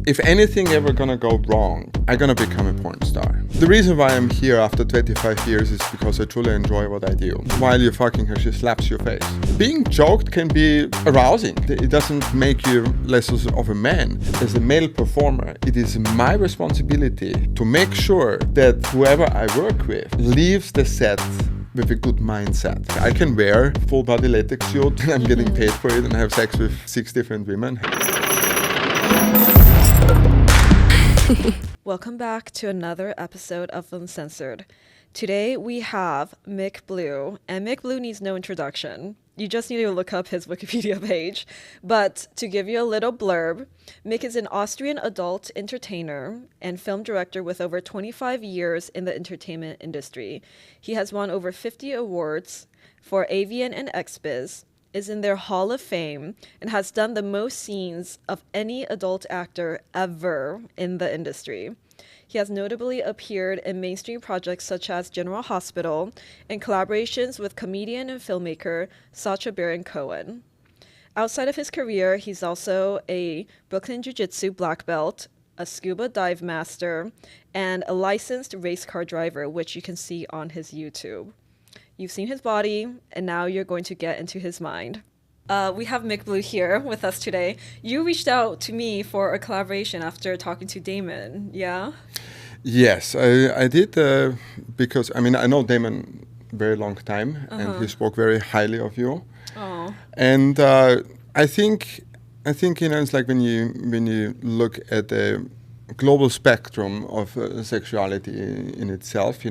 If anything ever gonna go wrong, I'm gonna become a porn star. The reason why I'm here after 25 years is because I truly enjoy what I do. While you're fucking her, she slaps your face. Being choked can be arousing. It doesn't make you less of a man. As a male performer, it is my responsibility to make sure that whoever I work with leaves the set with a good mindset. I can wear full body latex suit and I'm getting paid for it and I have sex with 6 different women. Welcome back to another episode of Uncensored. Today we have Mick Blue, and Mick Blue needs no introduction. You just need to look up his Wikipedia page. But to give you a little blurb, Mick is an Austrian adult entertainer and film director with over 25 years in the entertainment industry. He has won over 50 awards for AVN and XBIZ, is in their Hall of Fame, and has done the most scenes of any adult actor ever in the industry. He has notably appeared in mainstream projects such as General Hospital and collaborations with comedian and filmmaker Sacha Baron Cohen. Outside of his career, he's also a Brooklyn Jiu-Jitsu black belt, a scuba dive master, and a licensed race car driver, which you can see on his YouTube. You've seen his body, and now you're going to get into his mind. We have Mick Blue here with us today. You reached out to me for a collaboration after talking to Damon, yeah? Yes, I did because, I know Damon very long time and he spoke very highly of you. Oh. And I think it's like when you look at the global spectrum of sexuality in itself,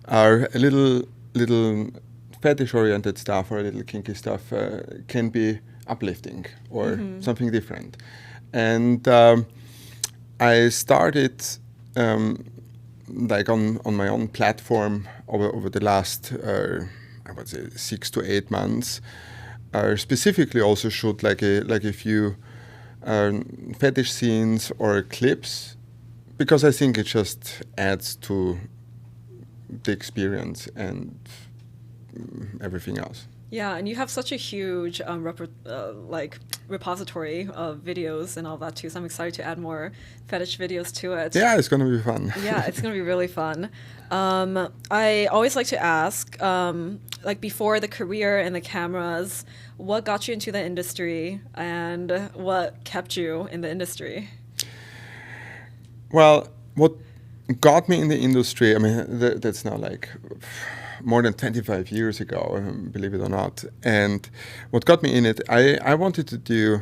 are a little fetish-oriented stuff or a little kinky stuff can be uplifting or something different. And I started on my own platform over the last, I would say, 6 to 8 months. Specifically, also shoot like a few fetish scenes or clips, because I think it just adds to the experience and everything else. Yeah, and you have such a huge repository of videos and all that too, so I'm excited to add more fetish videos to it. Yeah, it's going to be fun. Yeah, it's going to be really fun. I always like to ask, before the career and the cameras, what got you into the industry and what kept you in the industry? Well, what got me in the industry, that's now more than 25 years ago, believe it or not. And what got me in it, I wanted to do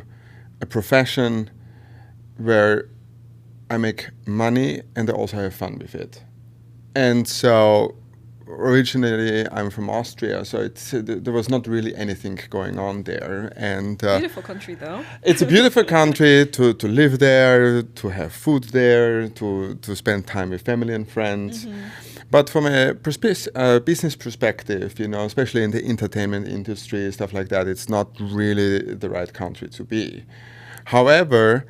a profession where I make money and I also have fun with it. And so originally I'm from Austria, so there was not really anything going on there. And beautiful country, though. It's a beautiful country to live there, to have food there, to spend time with family and friends. But from a business perspective, especially in the entertainment industry, stuff like that, it's not really the right country to be. However,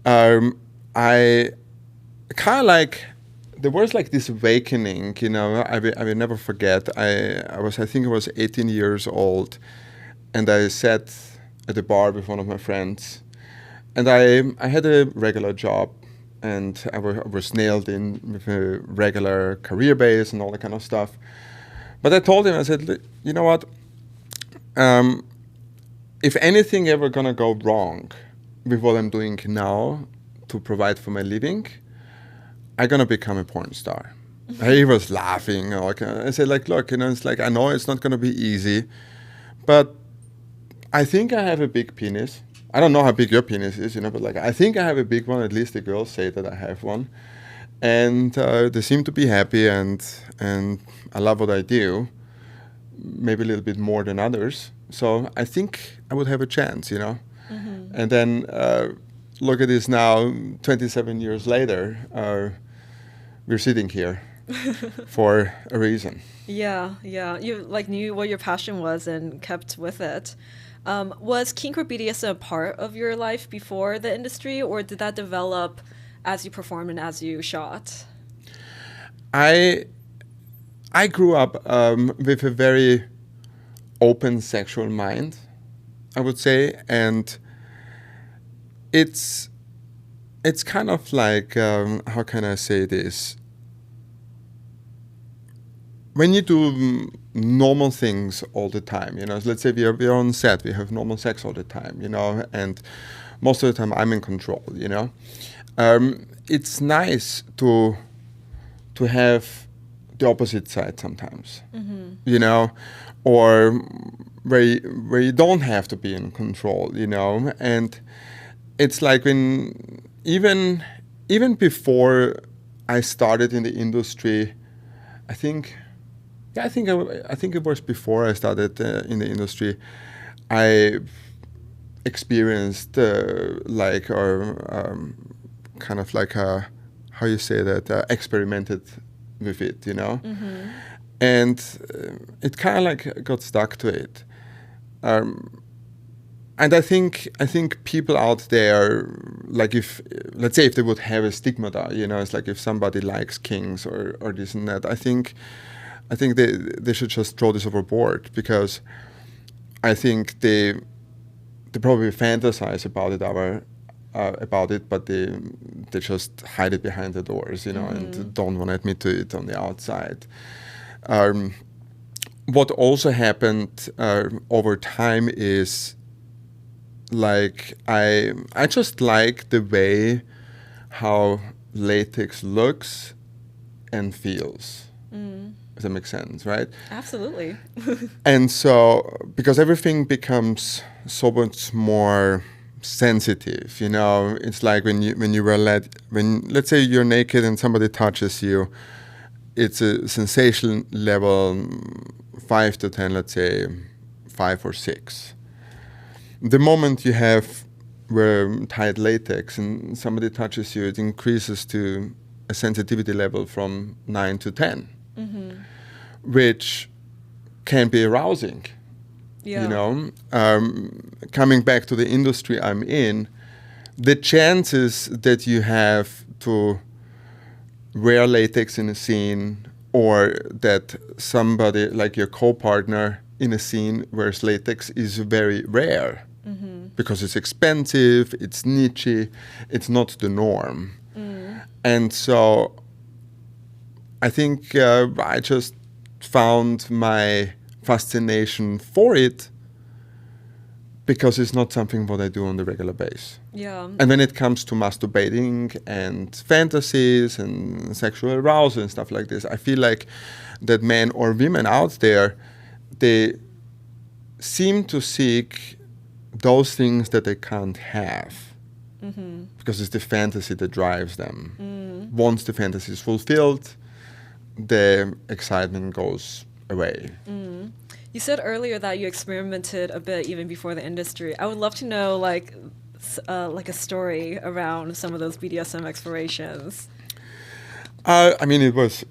I kind of there was this awakening, I will never forget. I think I was 18 years old, and I sat at a bar with one of my friends, and I had a regular job, and I was nailed in with a regular career base and all that kind of stuff. But I told him, I said, you know what? If anything ever gonna go wrong with what I'm doing now to provide for my living, I'm gonna become a porn star. He was laughing. I said, look, it's I know it's not gonna be easy, but I think I have a big penis. I don't know how big your penis is, but I think I have a big one. At least the girls say that I have one, and they seem to be happy, and I love what I do, maybe a little bit more than others. So I think I would have a chance, And then look at this now, 27 years later. We're sitting here for a reason. Yeah. You knew what your passion was and kept with it. Was kink or BDSM a part of your life before the industry, or did that develop as you performed and as you shot? I grew up with a very open sexual mind, I would say, and it's it's kind of like, how can I say this? When you do normal things all the time, let's say we are on set, we have normal sex all the time, and most of the time I'm in control, it's nice to have the opposite side sometimes, or where you don't have to be in control, and it's like when even before I started in the industry, I think it was before I started in the industry, I experienced kind of like how you say that, experimented with it, and it kind of like got stuck to it. And I think people out there, like let's say if they would have a stigmata, it's like if somebody likes kings or this and that, I think they should just throw this overboard, because I think they probably fantasize about it, but they just hide it behind the doors, and don't want to admit to it on the outside. What also happened over time is, like, I just like the way how latex looks and feels. Does that make sense, right? Absolutely. And so, because everything becomes so much more sensitive, it's like when let's say you're naked and somebody touches you, it's a sensation level 5 to 10, let's say 5 or 6. The moment you have tight latex and somebody touches you, it increases to a sensitivity level from 9 to 10, which can be arousing. Yeah. Coming back to the industry I'm in, the chances that you have to wear latex in a scene, or that somebody like your co-partner in a scene wears latex, is very rare, because it's expensive, it's niche, it's not the norm. And so I think I just found my fascination for it because it's not something what I do on the regular basis. Yeah. And when it comes to masturbating and fantasies and sexual arousal and stuff like this, I feel like that men or women out there, they seem to seek those things that they can't have, because it's the fantasy that drives them. Once the fantasy is fulfilled, the excitement goes away. You said earlier that you experimented a bit even before the industry. I would love to know like a story around some of those BDSM explorations. I mean, it was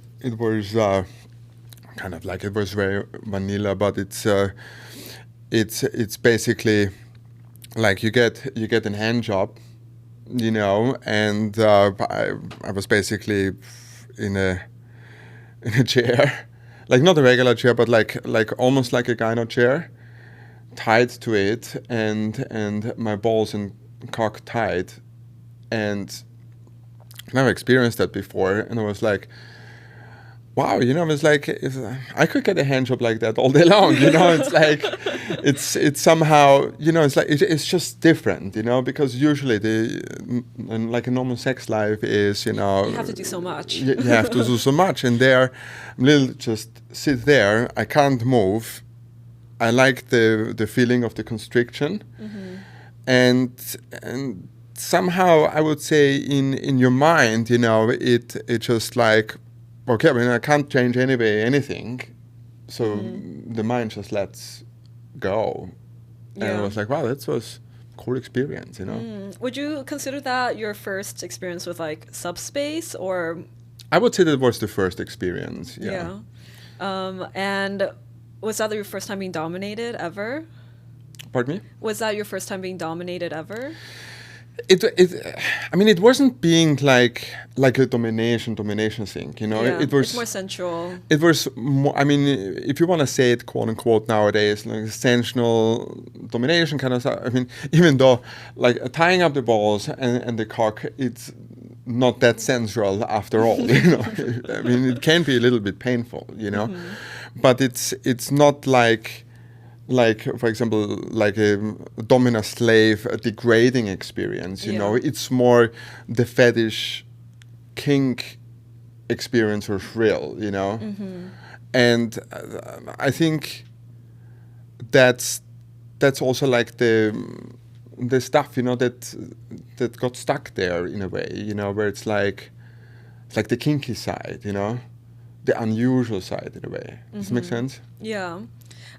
kind of like, it was very vanilla, but it's basically like you get an hand job, and I was basically in a chair, like not a regular chair, but like almost like a gyno chair, tied to it, and my balls and cock tied, and I've never experienced that before, and I was like, wow, it's like, I could get a hand job like that all day long, it's like, it's somehow, it's like, it's just different, because usually like a normal sex life is, You have to do so much. You have to do so much, and there, I'm just sit there, I can't move, I like the feeling of the constriction, and somehow I would say in your mind, it just like, okay, I mean, I can't change anything, so the mind just lets go. And I was like, wow, that was a cool experience, Would you consider that your first experience with like subspace, or? I would say that was the first experience, yeah. And was that your first time being dominated ever? Pardon me? Was that your first time being dominated ever? I mean, it wasn't being like a domination thing, you know. Yeah, It was it's more sensual. It was more, I mean, if you want to say it, quote unquote, nowadays, like sensual domination kind of stuff. I mean, even though like tying up the balls and the cock, it's not that sensual after all, you know. I mean, it can be a little bit painful, you know, but it's not like for example, like a dominant slave, a degrading experience, you know. It's more the fetish kink experience or thrill, you know. And I think that's also like the stuff, you know, that got stuck there in a way, you know, where it's like the kinky side, you know, the unusual side in a way. Does it make sense? Yeah.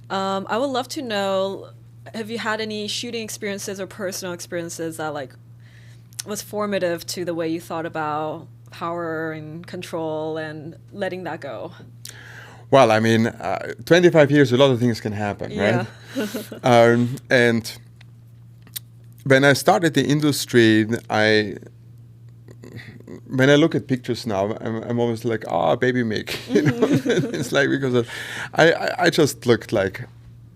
I would love to know, have you had any shooting experiences or personal experiences that like was formative to the way you thought about power and control and letting that go? Well, I mean, 25 years, a lot of things can happen, right? And when I started the industry, when I look at pictures now, I'm always like, baby Mick, you know. It's like because I just looked like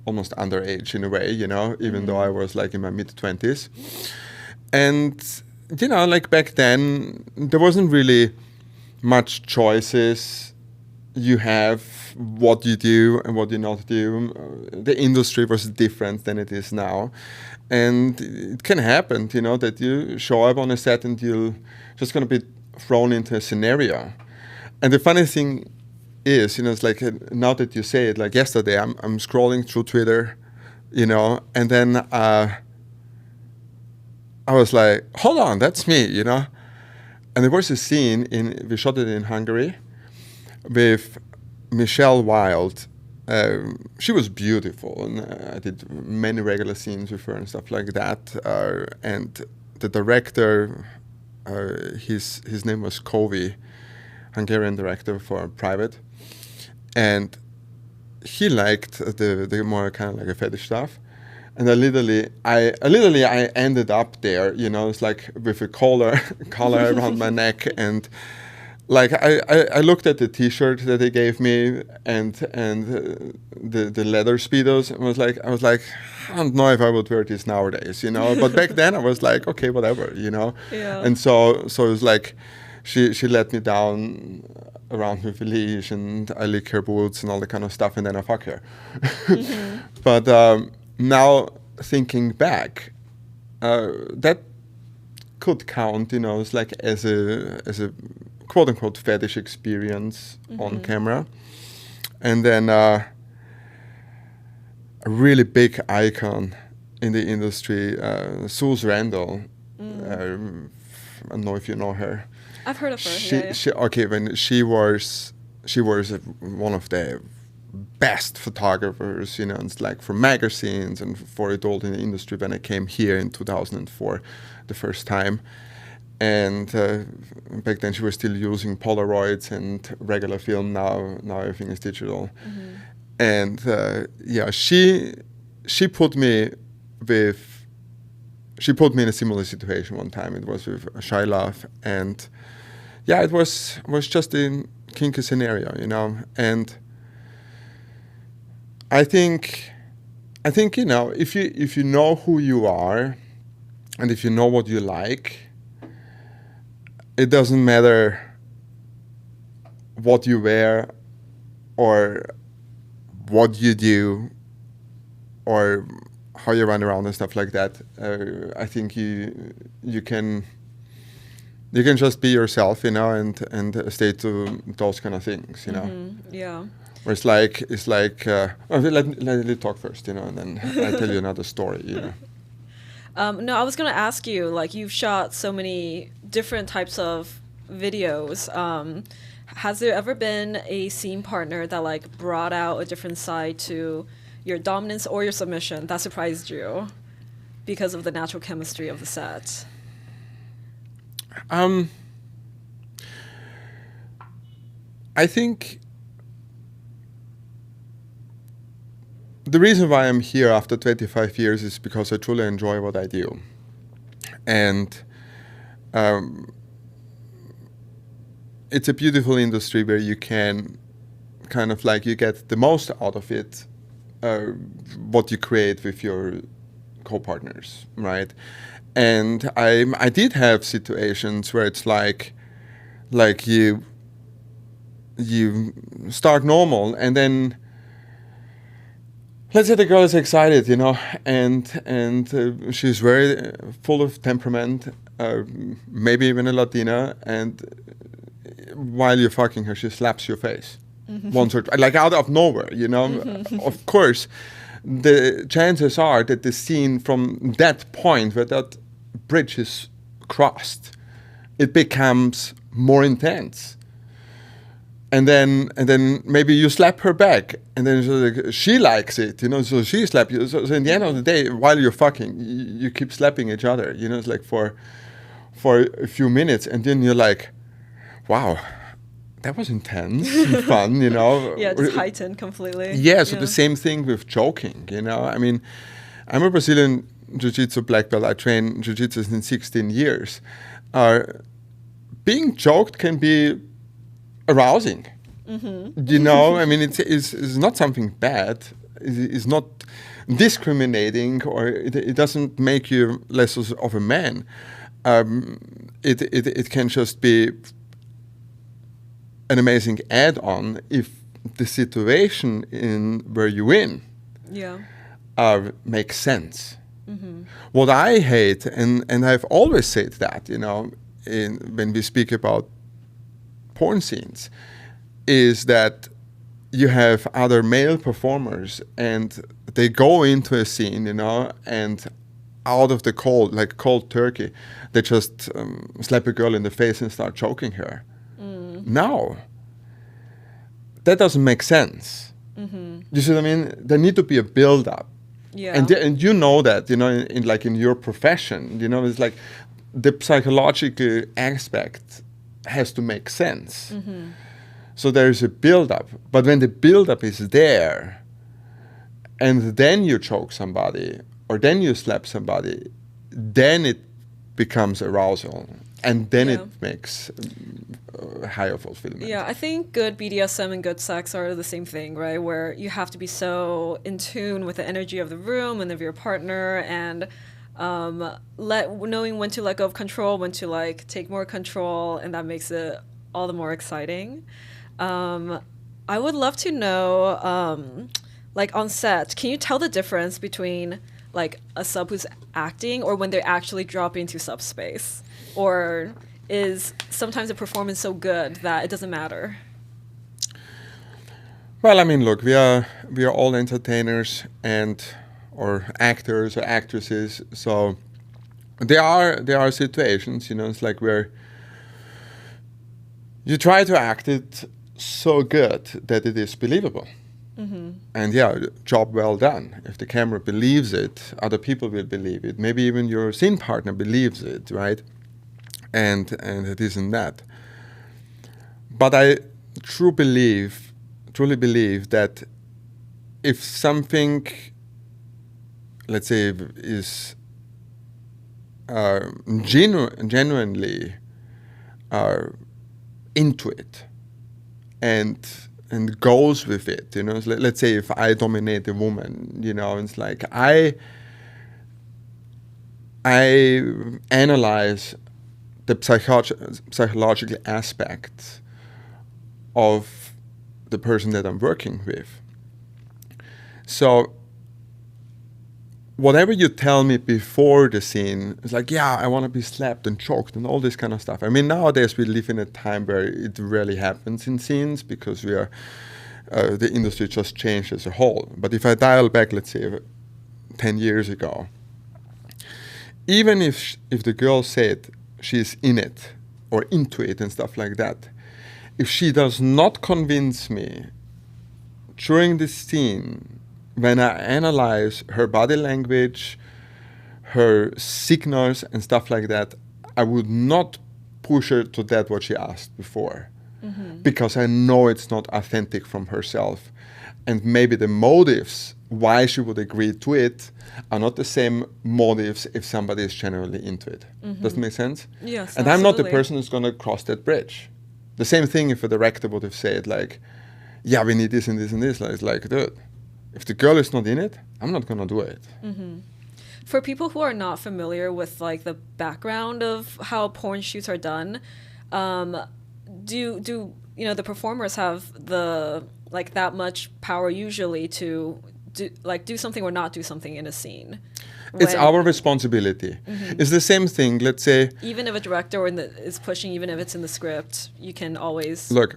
almost underage in a way, you know, even though I was like in my mid-20s. And you know, like back then, there wasn't really much choices. You have what you do and what you not do. The industry was different than it is now. And it can happen, you know, that you show up on a set and you're just going to be thrown into a scenario. And the funny thing is, you know, it's like now that you say it, like yesterday, I'm scrolling through Twitter, you know, and then I was like, hold on, that's me, you know. And there was a scene we shot it in Hungary with Michelle Wilde. She was beautiful, and I did many regular scenes with her and stuff like that. And the director, his name was Kovi, Hungarian director for Private, and he liked the more kind of like a fetish stuff. And I literally ended up there, you know, it's like with a collar around my neck, and like I looked at the T-shirt that they gave me and the leather speedos, and I was like, I don't know if I would wear this nowadays, you know. But back then I was like, okay, whatever, you know. Yeah. And so it was like she let me down around with a leash, and I lick her boots and all that kind of stuff, and then I fuck her. But now thinking back, that could count, you know, it's like as a quote unquote fetish experience on camera. And then a really big icon in the industry, Suze Randall. I don't know if you know her. I've heard of her. She was one of the best photographers, you know, it's like for magazines and for adult in the industry when I came here in 2004 the first time. And back then she was still using Polaroids and regular film. Now everything is digital. And she put me in a similar situation one time. It was with Shy Love, and it was just a kinky scenario, you know. And I think you know, if you know who you are, and if you know what you like, it doesn't matter what you wear or what you do or how you run around and stuff like that. I think you can just be yourself, you know, and stay to those kind of things, you know. Yeah. Where it's like let me talk first, you know, and then I tell you another story, you know. No, I was going to ask you, like, you've shot so many different types of videos. Has there ever been a scene partner that, like, brought out a different side to your dominance or your submission that surprised you because of the natural chemistry of the set? I think the reason why I'm here after 25 years is because I truly enjoy what I do. And it's a beautiful industry where you can kind of like, you get the most out of it, what you create with your co-partners, right? And I did have situations where it's like you start normal, and then let's say the girl is excited, and she's very full of temperament, maybe even a Latina, and while you're fucking her, she slaps your face. Once or twice, like out of nowhere, Of course, the chances are that the scene from that point where that bridge is crossed, it becomes more intense. And then maybe you slap her back, and then she likes it, so she slaps you. So in the end of the day, while you're fucking, you keep slapping each other, it's like for a few minutes, and then you're like, wow, that was intense and fun, Yeah, just heightened completely. Yeah, so the same thing with choking, I mean, I'm a Brazilian Jiu-Jitsu black belt. I train Jiu-Jitsu since 16 years. Being choked can be arousing. I mean, it's not something bad. It's not discriminating, or it doesn't make you less of a man. It can just be an amazing add-on if the situation where you're in makes sense. What I hate, and I've always said that, when we speak about porn scenes, is that you have other male performers and they go into a scene, and out of the cold, like cold turkey, they just slap a girl in the face and start choking her. No, that doesn't make sense. You see what I mean? There need to be a build-up. Yeah. And you know that, in your profession, it's like the psychological aspect has to make sense. So there's a build-up. But when the build-up is there, and then you choke somebody, or then you slap somebody, then it becomes arousal. And then it makes higher fulfillment. Yeah, I think good BDSM and good sex are the same thing, right? Where you have to be so in tune with the energy of the room and of your partner, and knowing when to let go of control, when to take more control, and that makes it all the more exciting. I would love to know, on set, can you tell the difference between a sub who's acting or when they're actually dropping into subspace? Or is sometimes the performance so good that it doesn't matter? Well, I mean, look, we are all entertainers or actors or actresses, so there are situations, it's like where you try to act it so good that it is believable. And job well done. If the camera believes it, other people will believe it. Maybe even your scene partner believes it, right? And it isn't that. But I truly believe that if something, let's say, is genuinely into it and goes with it, let's say if I dominate a woman, it's like I analyze the psychological aspects of the person that I'm working with. So whatever you tell me before the scene is like, I want to be slapped and choked and all this kind of stuff. I mean, nowadays we live in a time where it rarely happens in scenes because the industry just changed as a whole. But if I dial back, let's say 10 years ago, even if the girl said she's in it or into it and stuff like that, if she does not convince me during the scene, when I analyze her body language, her signals and stuff like that, I would not push her to that what she asked before, because I know it's not authentic from herself, and maybe the motives why she would agree to it are not the same motives if somebody is generally into it. Does that make sense? Yes, and I'm not the absolutely. person who's going to cross that bridge. The same thing if a director would have said like, yeah, we need this and this and this. It's like, dude, if the girl is not in it, I'm not going to do it. For people who are not familiar with like the background of how porn shoots are done, do you know the performers have the like that much power usually to do something or not do something in a scene? It's our responsibility. It's the same thing. Let's say, even if a director is pushing, even if it's in the script, you can always look.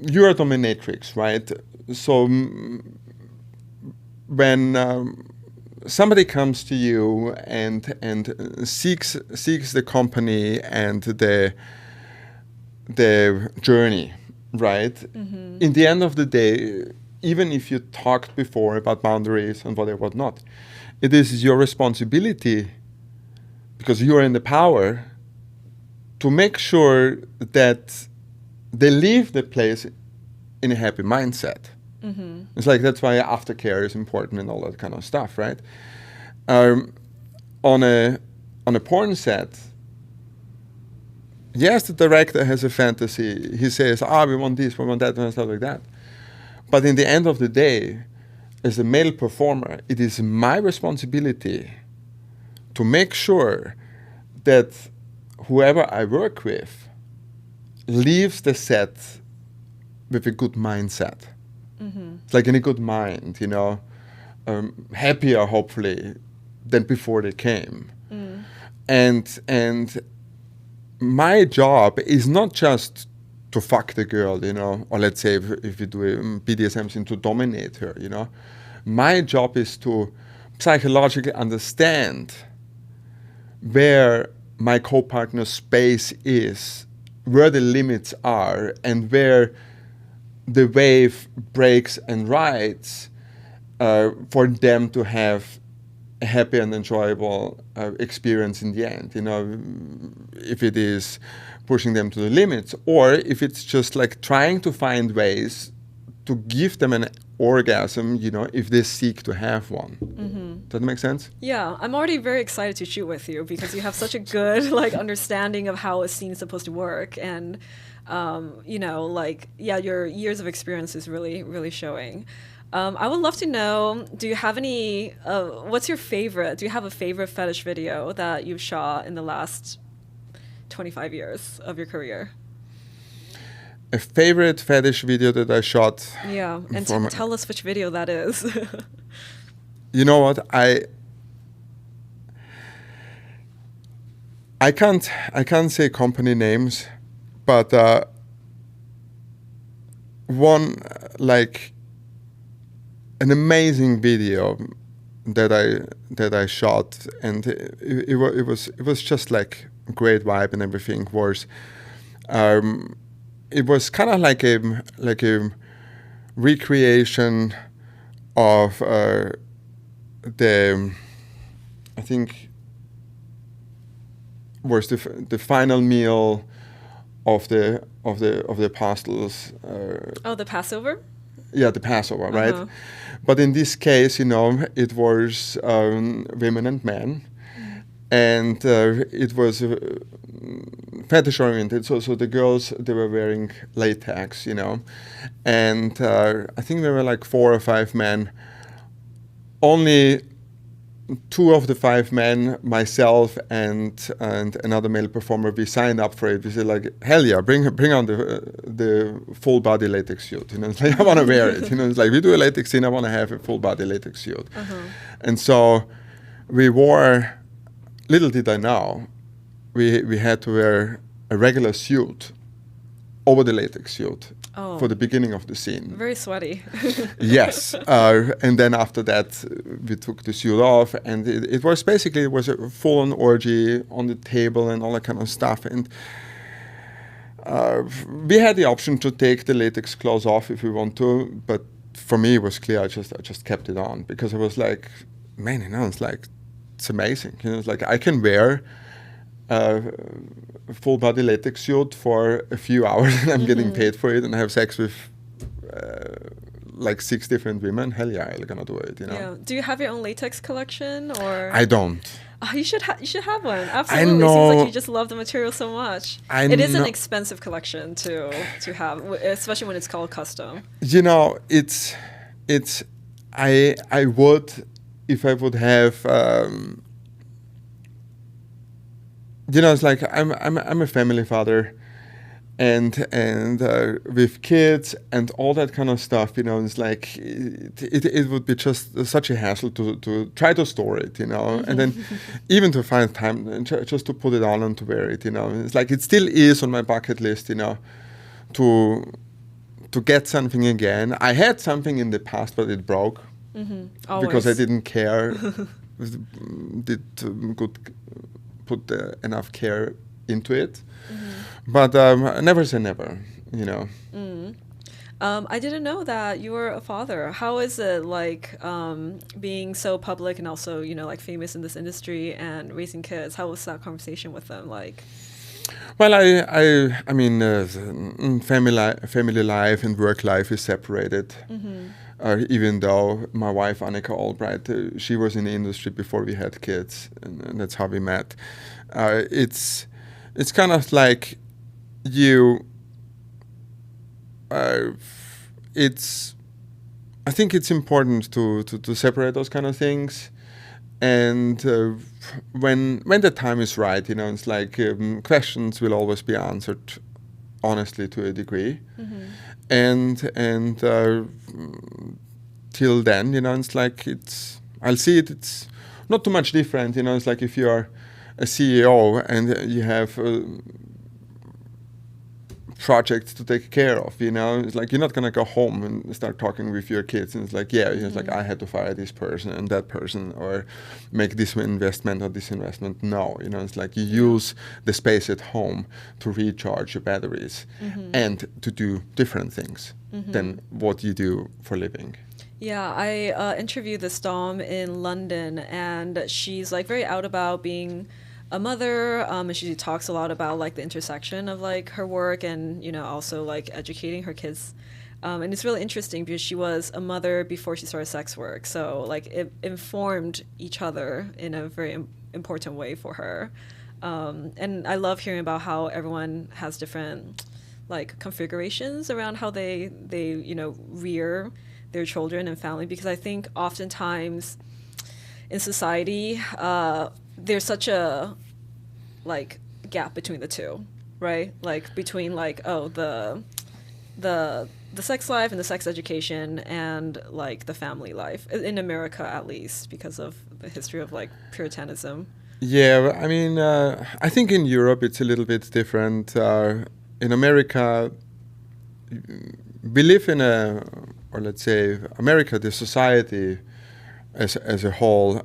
You're a dominatrix, right? So when somebody comes to you and seeks the company and the journey, right? In the end of the day, even if you talked before about boundaries and whatnot, it is your responsibility, because you are in the power, to make sure that they leave the place in a happy mindset. It's like, that's why aftercare is important and all that kind of stuff, right? On a porn set, yes, the director has a fantasy. He says, we want this, we want that, and stuff like that. But in the end of the day, as a male performer, it is my responsibility to make sure that whoever I work with leaves the set with a good mindset. It's like in a good mind, you know, happier hopefully than before they came. And my job is not just to fuck the girl, you know, or let's say if you do a BDSM scene, to dominate her, you know. My job is to psychologically understand where my co-partner's space is, where the limits are, and where the wave breaks and rides for them to have a happy and enjoyable experience in the end. You know, if it is pushing them to the limits, or if it's just like trying to find ways to give them an orgasm, you know, if they seek to have one. Does that make sense? Yeah, I'm already very excited to shoot with you because you have such a good like understanding of how a scene is supposed to work, and you know, like, yeah, your years of experience is really, really showing. I would love to know, do you have any, what's your favorite, do you have a favorite fetish video that you've shot in the last 25 years of your career? A favorite fetish video that I shot? Yeah, and tell us which video that is. You know what, I can't say company names, but one like an amazing video that I shot, and it was just like a great vibe and everything. Was it was kind of like a recreation of the, I think was the final meal of the apostles. The Passover? Yeah, the Passover, right? But in this case, you know, it was women and men, and it was fetish oriented. So the girls, they were wearing latex, you know, and I think there were like 4 or 5 men. Only 2 of the 5 men, myself and another male performer, we signed up for it. We said like, hell yeah, bring on the full body latex suit. You know, it's like, I want to wear it. You know, it's like, we do a latex scene, I want to have a full body latex suit. And so we wore, little did I know, we had to wear a regular suit over the latex suit. For the beginning of the scene. Very sweaty. Yes. And then after that, we took the suit off, and it was basically, it was a full-on orgy on the table and all that kind of stuff. And we had the option to take the latex clothes off if we want to, but for me it was clear I just kept it on, because I was like, man, you know, it's like, it's amazing. You know, it's like I can wear full body latex suit for a few hours and I'm getting paid for it, and I have sex with like 6 different women, hell yeah, I'm gonna do it, you know. Yeah. Do you have your own latex collection, or? I don't. Oh, you should have one. Absolutely. I know. It seems like you just love the material so much. It is an know. expensive collection to have, especially when it's called custom. You know, it's I would, if I would have, you know, it's like I'm a family father, and with kids and all that kind of stuff, you know, it's like it would be just such a hassle to try to store it, you know, and then even to find time just to put it on and to wear it, you know. It's like it still is on my bucket list, you know, to get something again. I had something in the past, but it broke because I didn't care, put enough care into it. But never say never, you know. I didn't know that you were a father. How is it like being so public and also, you know, like famous in this industry and raising kids? How was that conversation with them like? Well, I mean, family life and work life is separated. Even though my wife Annika Albright, she was in the industry before we had kids, and that's how we met. It's kind of like you. I think it's important to separate those kind of things, and when the time is right, you know, it's like questions will always be answered honestly to a degree, and till then, you know, it's like I'll see it. It's not too much different, you know. It's like if you are a CEO and you have projects to take care of, you know, it's like you're not gonna go home and start talking with your kids and it's like, yeah, it's like I had to fire this person and that person or make this investment or this investment. No, you know, it's like you use the space at home to recharge your batteries and to do different things than what you do for a living. Yeah, I interviewed this Dom in London, and she's like very out about being a mother, and she talks a lot about like the intersection of like her work and, you know, also like educating her kids. And it's really interesting because she was a mother before she started sex work, so like it informed each other in a very important way for her. And I love hearing about how everyone has different like configurations around how they you know, rear their children and family, because I think oftentimes in society there's such a like gap between the two, right? Like between like the sex life and the sex education and like the family life in America, at least because of the history of like Puritanism. Yeah, I mean, I think in Europe it's a little bit different. In America, we live in or let's say America, the society as a whole,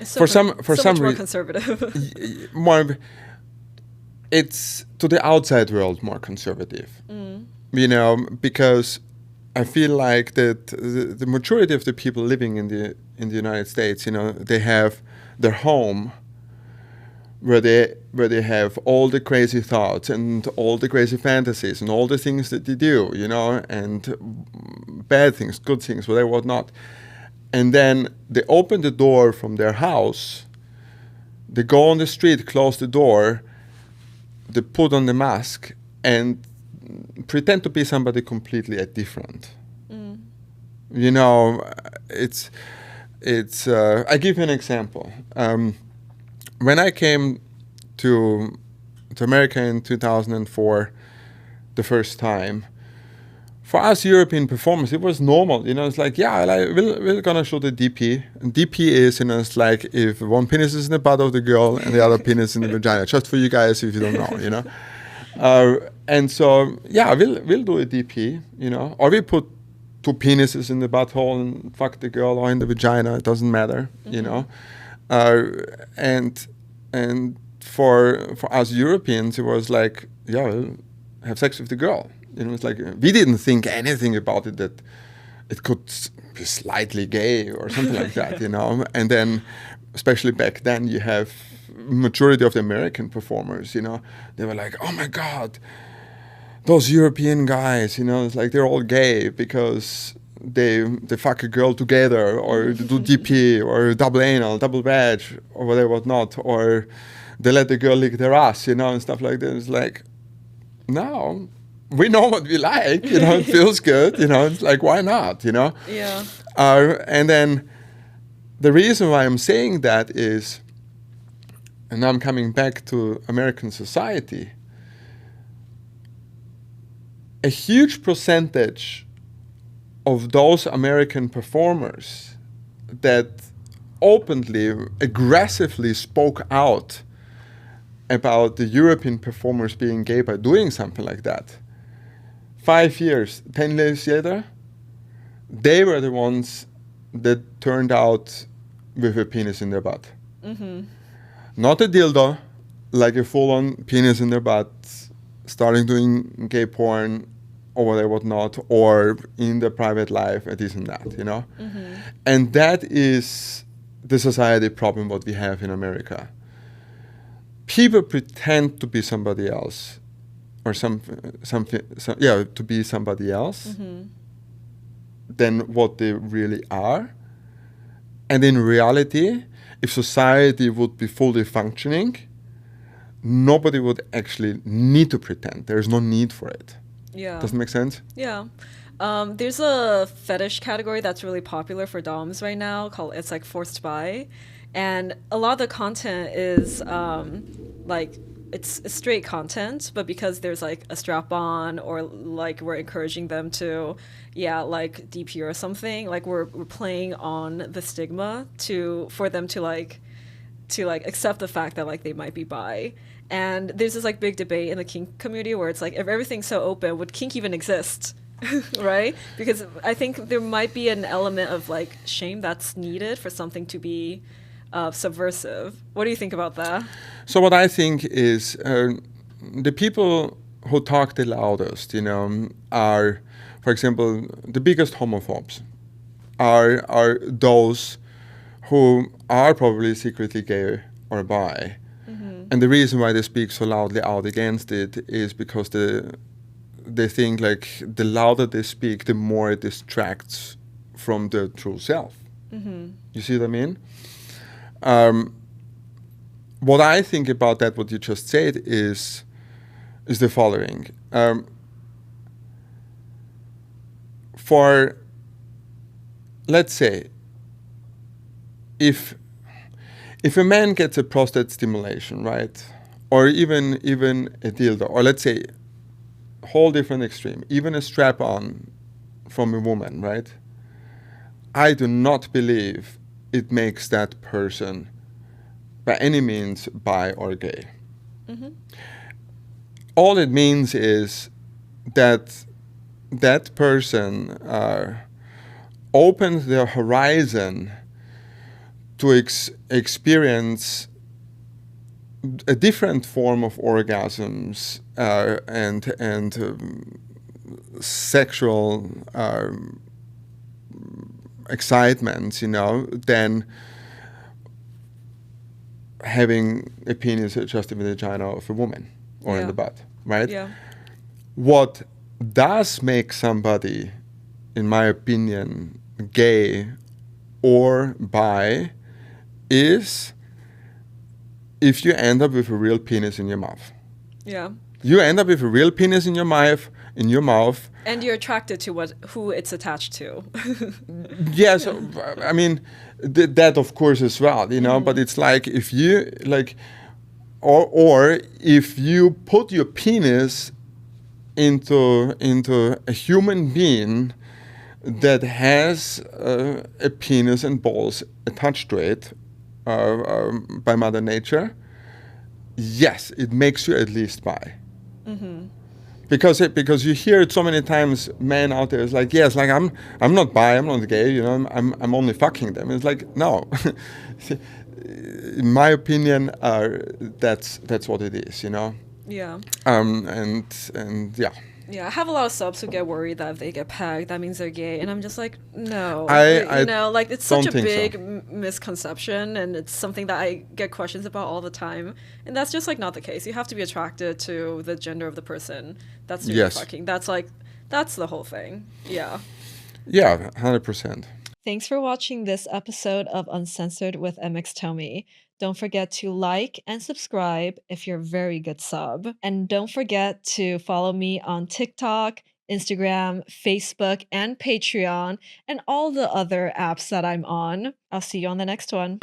for some more conservative. More, it's to the outside world more conservative. You know, because I feel like that the majority of the people living in the United States, you know, they have their home where they have all the crazy thoughts and all the crazy fantasies and all the things that they do, you know, and bad things, good things, whatever, whatnot. And then they open the door from their house, they go on the street, close the door, they put on the mask and pretend to be somebody completely different. You know, it's I give you an example. When I came to America in 2004 the first time, for us European performers, it was normal. You know, it's like, yeah, like, we're gonna show the DP. And DP is, you know, it's like if one penis is in the butt of the girl and the other penis in the vagina. Just for you guys if you don't know, you know. And so, yeah, we'll do a DP, you know, or we put 2 penises in the butthole and fuck the girl or in the vagina. It doesn't matter, you know. And for us Europeans, it was like, yeah, we'll have sex with the girl. You know, it's like we didn't think anything about it that it could be slightly gay or something like that, you know. And then, especially back then, you have majority of the American performers, you know, they were like, oh my God, those European guys, you know, it's like they're all gay because they fuck a girl together, or they do DP, or double anal, double vag, or whatever, whatnot, or they let the girl lick their ass, you know, and stuff like that. It's like, no, we know what we like, you know, it feels good, you know, it's like, why not, you know? Yeah. And then the reason why I'm saying that is, and now I'm coming back to American society, a huge percentage of those American performers that openly, aggressively spoke out about the European performers being gay by doing something like that, 5 years, 10 years later, they were the ones that turned out with a penis in their butt. Mm-hmm. Not a dildo, like a full-on penis in their butt, starting doing gay porn or whatever, whatnot, or in their private life, this and that, you know? Mm-hmm. And that is the society problem what we have in America. People pretend to be somebody else, or to be somebody else than what they really are. And in reality, if society would be fully functioning, nobody would actually need to pretend. There's no need for it. Yeah. Does it make sense? Yeah. There's a fetish category that's really popular for DOMs right now it's like forced bi. And a lot of the content is like it's straight content, but because there's like a strap on, or like we're encouraging them to like DP or something, like we're playing on the stigma for them to accept the fact that like they might be bi. And there's this like big debate in the kink community where it's like, if everything's so open, would kink even exist? Right? Because I think there might be an element of like shame that's needed for something to be subversive. What do you think about that? So what I think is the people who talk the loudest, you know, are, for example, the biggest homophobes are those who are probably secretly gay or bi. And the reason why they speak so loudly out against it is because they think like the louder they speak, the more it distracts from their true self. You see what I mean? What I think about that, what you just said, is the following. For, let's say, if a man gets a prostate stimulation, right, or even a dildo, or let's say, whole different extreme, even a strap-on from a woman, right, I do not believe it makes that person by any means bi or gay. All it means is that that person opened their horizon to experience a different form of orgasms and sexual excitement, you know, than having a penis just in the vagina of a woman or in the butt, right? Yeah. What does make somebody, in my opinion, gay or bi is if you end up with a real penis in your mouth. Yeah. You end up with a real penis in your mouth, and you're attracted to who it's attached to. Yes, I mean that of course as well, you know. But it's like if you like, or if you put your penis into a human being that has a penis and balls attached to it by Mother Nature, yes, it makes you at least bi. Because you hear it so many times, men out there is like, yes, like I'm not bi, I'm not gay, you know, I'm only fucking them. It's like, no. In my opinion, that's what it is, you know. Yeah. And yeah. Yeah, I have a lot of subs who get worried that if they get pegged, that means they're gay, and I'm just like, no. I you know, like, it's such a don't think so. big misconception, and it's something that I get questions about all the time, and that's just like not the case. You have to be attracted to the gender of the person that's doing Yes. the fucking. That's the whole thing. Yeah. Yeah, 100%. Thanks for watching this episode of Uncensored with MX Tomie. Don't forget to like and subscribe if you're a very good sub. And don't forget to follow me on TikTok, Instagram, Facebook, and Patreon, and all the other apps that I'm on. I'll see you on the next one.